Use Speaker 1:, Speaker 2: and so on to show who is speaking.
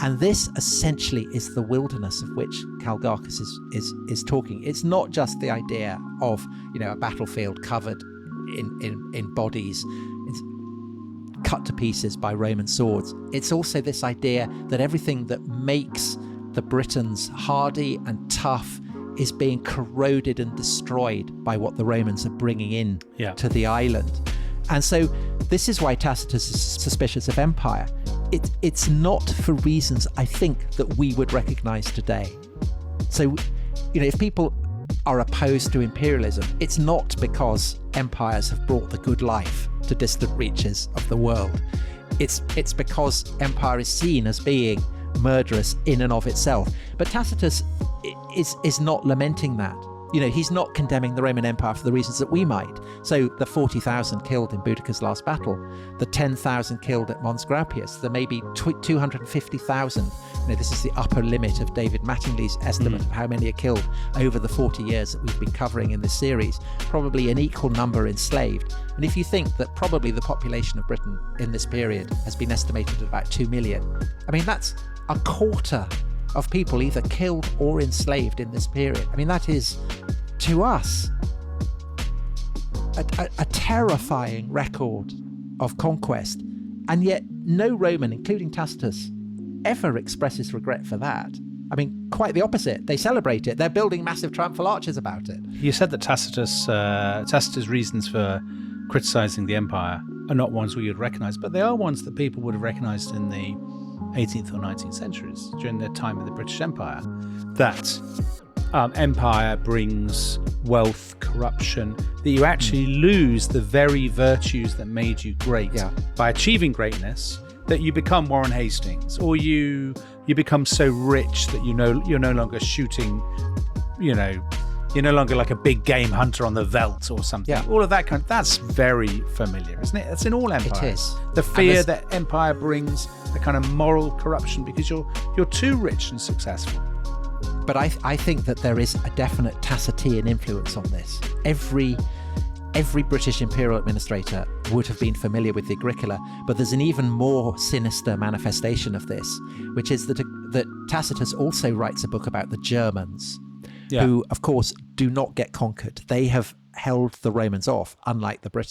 Speaker 1: And this essentially is the wilderness of which Calgacus is talking. It's not just the idea of, a battlefield covered in bodies, cut to pieces by Roman swords. It's also this idea that everything that makes the Britons hardy and tough is being corroded and destroyed by what the Romans are bringing in to the island. And so this is why Tacitus is suspicious of empire. It's not for reasons, I think, that we would recognize today. So, if people are opposed to imperialism, it's not because empires have brought the good life to distant reaches of the world. It's because empire is seen as being murderous in and of itself. But Tacitus is not lamenting that. He's not condemning the Roman Empire for the reasons that we might. So the 40,000 killed in Boudicca's last battle, the 10,000 killed at Mons Graupius, the maybe 250,000. This is the upper limit of David Mattingly's estimate of how many are killed over the 40 years that we've been covering in this series. Probably an equal number enslaved. And if you think that probably the population of Britain in this period has been estimated at about 2 million, that's a quarter of people either killed or enslaved in this period. That is, to us, a terrifying record of conquest. And yet no Roman, including Tacitus, ever expresses regret for that. Quite the opposite. They celebrate it. They're building massive triumphal arches about it.
Speaker 2: You said that Tacitus' reasons for criticizing the empire are not ones we would recognize, but they are ones that people would have recognized in the 18th or 19th centuries during their time in the British Empire, that empire brings wealth, corruption, that you actually lose the very virtues that made you great by achieving greatness, that you become Warren Hastings, or you become so rich that you're no longer shooting, you're no longer like a big game hunter on the veldt or something. All of that that's very familiar, isn't it? That's in all empires.
Speaker 1: It is.
Speaker 2: The fear that empire brings, the kind of moral corruption because you're too rich and successful.
Speaker 1: But I think that there is a definite Tacitean influence on this. Every British imperial administrator would have been familiar with the Agricola, but there's an even more sinister manifestation of this, which is that Tacitus also writes a book about the Germans, who, of course, do not get conquered. They have held the Romans off, unlike the Britons.